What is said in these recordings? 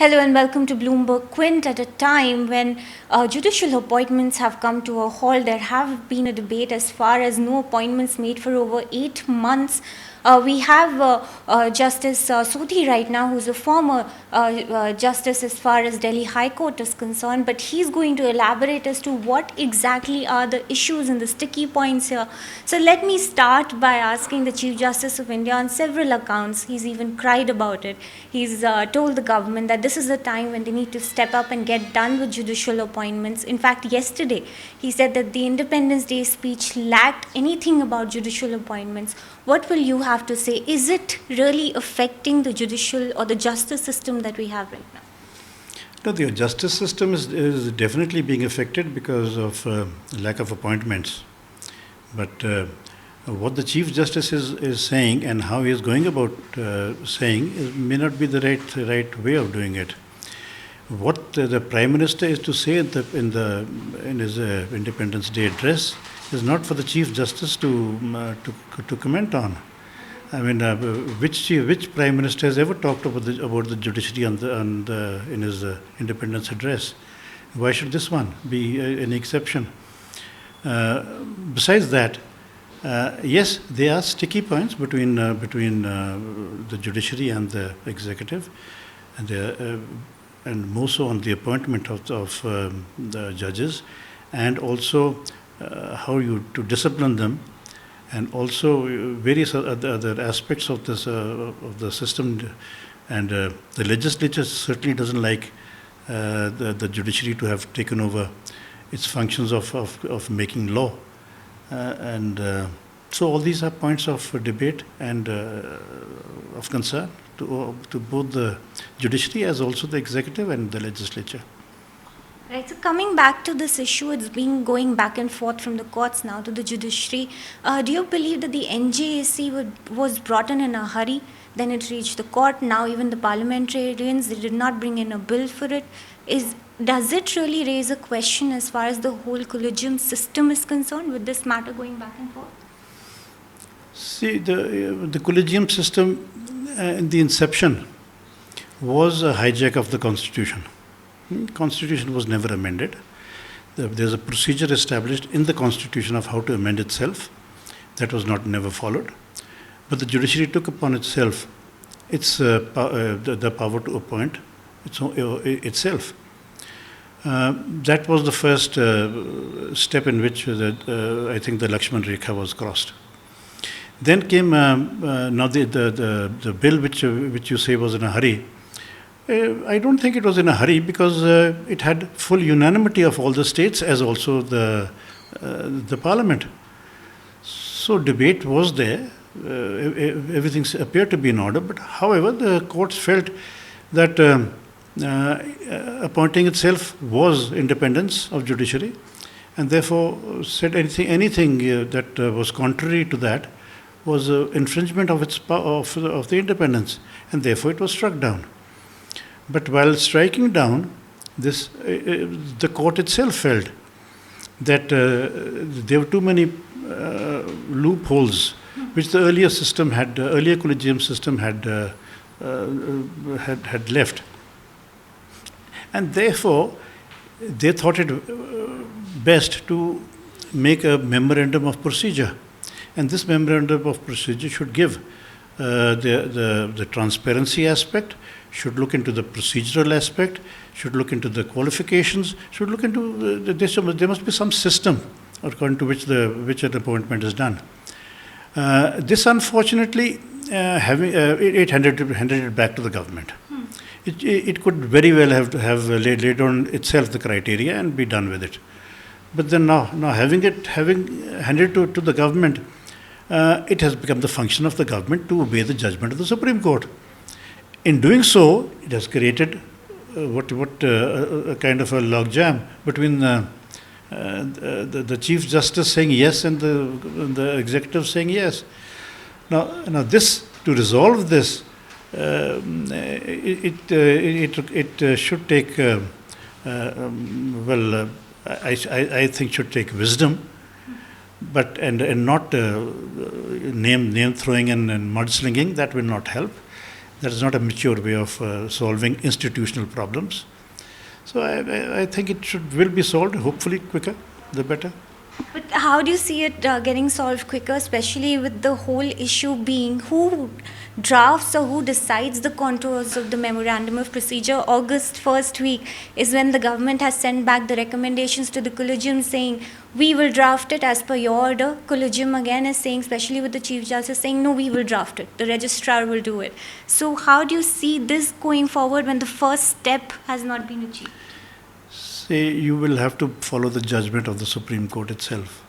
Hello and welcome to Bloomberg Quint. At a time when judicial appointments have come to a halt, there have been a debate as far as no appointments made for over 8 months. We have Justice Sodhi right now, who's a former justice as far as Delhi High Court is concerned, but he's going to elaborate as to what exactly are the issues and the sticky points here. So let me start by asking the Chief Justice of India on several accounts. He's even cried about it. He's told the government that this is the time when they need to step up and get done with judicial appointments. In fact, yesterday he said that the Independence Day speech lacked anything about judicial appointments. What will you have to say? Is it really affecting the judicial or the justice system that we have right now? No, the justice system is definitely being affected because of lack of appointments. But what the Chief Justice is saying and how he is going about saying may not be the right way of doing it. What the Prime Minister is to say in his Independence Day address is not for the Chief Justice to comment on. I mean, which Prime Minister has ever talked about the judiciary in his Independence Address? Why should this one be an exception? Besides that, yes, there are sticky points between the judiciary and the executive, and more so on the appointment of the judges, and also how to discipline them, and also various other aspects of this of the system. And the legislature certainly doesn't like the judiciary to have taken over its functions of making law. So all these are points of debate and of concern to both the judiciary as also the executive and the legislature. Right, so coming back to this issue, it's been going back and forth from the courts now to the judiciary. Do you believe that the NJAC was brought in a hurry, then it reached the court, now even the parliamentarians, they did not bring in a bill for it? Does it really raise a question as far as the whole Collegium system is concerned with this matter going back and forth? See, the Collegium system in the inception was a hijack of the Constitution. Constitution was never amended. There's a procedure established in the Constitution of how to amend itself. That was never followed. But the judiciary took upon itself the power to appoint itself. That was the first step in which I think the Lakshman Rekha was crossed. Then came now the bill which you say was in a hurry. I don't think it was in a hurry because it had full unanimity of all the states as also the parliament. So debate was there. Everything appeared to be in order. But however, the courts felt that appointing itself was independence of judiciary, and therefore said anything that was contrary to that was infringement of of the independence, and therefore it was struck down. But while striking down this, the court itself felt that there were too many loopholes which the earlier Collegium system had left, and therefore they thought it best to make a memorandum of procedure, and this memorandum of procedure should give the transparency aspect, should look into the procedural aspect, should look into the qualifications, should look into there must be some system according to which an appointment is done. This unfortunately it handed it back to the government. It could very well have laid on itself the criteria and be done with it. But then now having handed to the government, it has become the function of the government to obey the judgment of the Supreme Court. In doing so, it has created a kind of a logjam between the Chief Justice saying yes and the executive saying yes. Now this, to resolve this, it should take I think should take wisdom, but and not name throwing and mudslinging. That will not help. That is not a mature way of solving institutional problems. So I think it will be solved, hopefully quicker, the better. But how do you see it getting solved quicker, especially with the whole issue being who drafts or who decides the contours of the memorandum of procedure? August first week is when the government has sent back the recommendations to the Collegium saying, we will draft it as per your order. Collegium again is saying, especially with the Chief Justice saying, no, we will draft it. The registrar will do it. So how do you see this going forward when the first step has not been achieved? You will have to follow the judgment of the Supreme Court itself.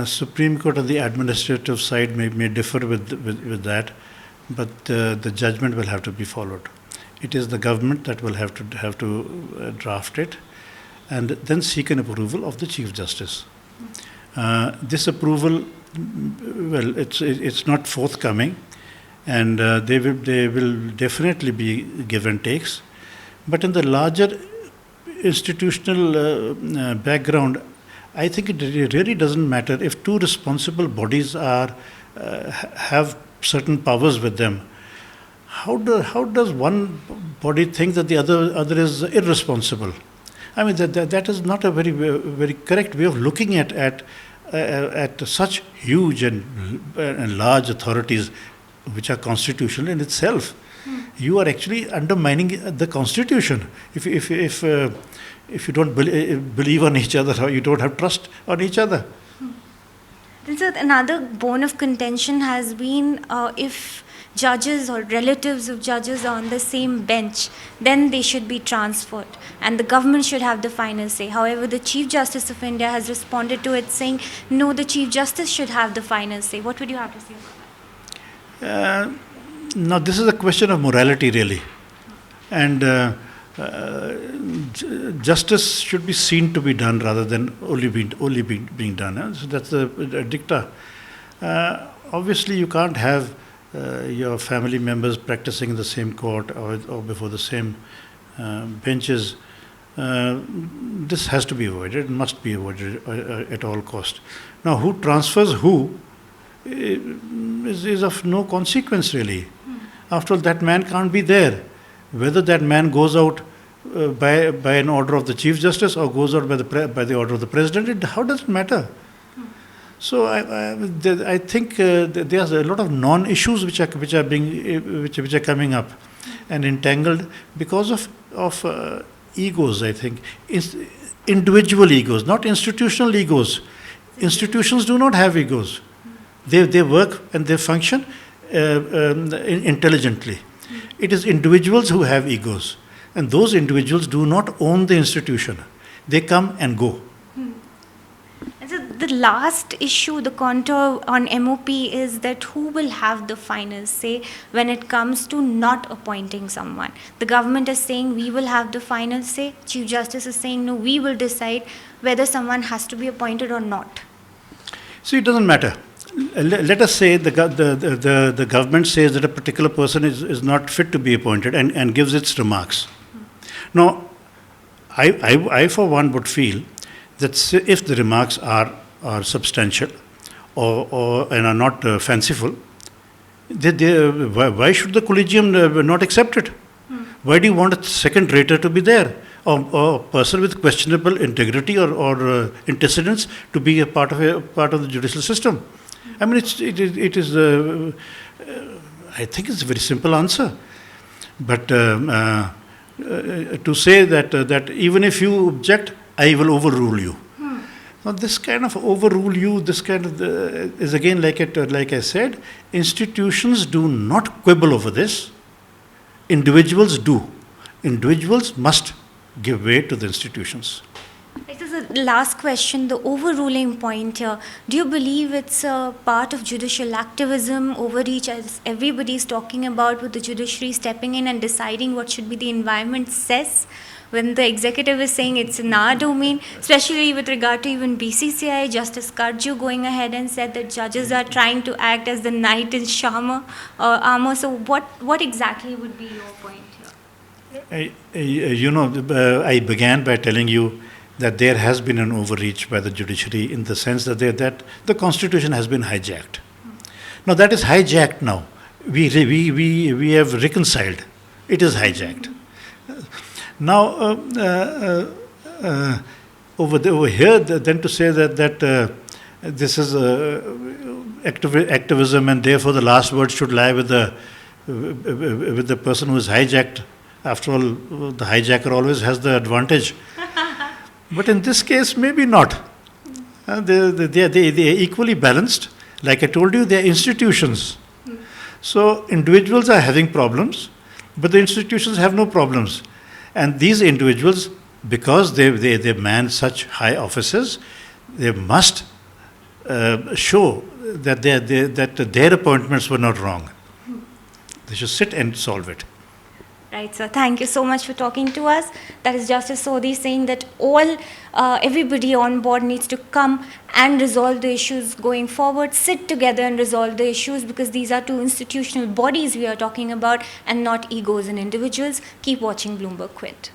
Supreme Court on the administrative side may differ with that, but the judgment will have to be followed. It is the government that will have to draft it, and then seek an approval of the Chief Justice. This approval, well, it's not forthcoming, and they will definitely be give and takes, but in the larger institutional background, I think it really doesn't matter if two responsible bodies have certain powers with them. How does one body think that the other is irresponsible? I mean that is not a very correct way of looking at such huge and large authorities, which are constitutional in itself. You are actually undermining the Constitution if you don't believe on each other, or you don't have trust on each other. So another bone of contention has been if judges or relatives of judges are on the same bench, then they should be transferred and the government should have the final say. However, the Chief Justice of India has responded to it saying, no, the Chief Justice should have the final say. What would you have to say about that? Now, this is a question of morality, really. And justice should be seen to be done rather than only being done. So that's a dicta. Obviously, you can't have your family members practicing in the same court or before the same benches. This has to be avoided, must be avoided at all cost. Now, who transfers who is of no consequence, really. After all, that man can't be there. Whether that man goes out by an order of the Chief Justice or goes out by the order of the President, how does it matter? So I think there's a lot of non-issues which are coming up and entangled because of egos. I think individual egos, not institutional egos. Institutions do not have egos. They work and they function intelligently. It is individuals who have egos, and those individuals do not own the institution. They come and go. And so the last issue, the contour on MOP is that who will have the final say when it comes to not appointing someone. The government is saying we will have the final say. Chief Justice is saying no, we will decide whether someone has to be appointed or not. See, it doesn't matter. Let us say the government says that a particular person is not fit to be appointed and gives its remarks. Now, I for one would feel that if the remarks are substantial and are not fanciful, why should the Collegium not accept it? Why do you want a second rater to be there, or a person with questionable integrity or antecedents to be a part of the judicial system? I mean, it is. I think it's a very simple answer, but to say that even if you object, I will overrule you. Now, this kind of overrule you, this kind of is again like I said, institutions do not quibble over this. Individuals do. Individuals must give way to the institutions. This is the last question, the overruling point here. Do you believe it's a part of judicial activism, overreach, as everybody is talking about, with the judiciary stepping in and deciding what should be the environment says? When the executive is saying it's in our domain, especially with regard to even BCCI, Justice Karju going ahead and said that judges are trying to act as the knight in armor. So what exactly would be your point here? I began by telling you that there has been an overreach by the judiciary in the sense that the Constitution has been hijacked. Now that is hijacked now. we have reconciled. It is hijacked. Now, over here, then to say that this is activism, and therefore the last word should lie with the person who is hijacked. After all, the hijacker always has the advantage. But in this case, maybe not. They are equally balanced. Like I told you, they are institutions. So individuals are having problems, but the institutions have no problems. And these individuals, because they man such high offices, they must show that their appointments were not wrong. They should sit and solve it. Right, sir. Thank you so much for talking to us. That is Justice Sodhi saying that everybody on board needs to come and resolve the issues going forward, sit together and resolve the issues, because these are two institutional bodies we are talking about and not egos and individuals. Keep watching Bloomberg Quint.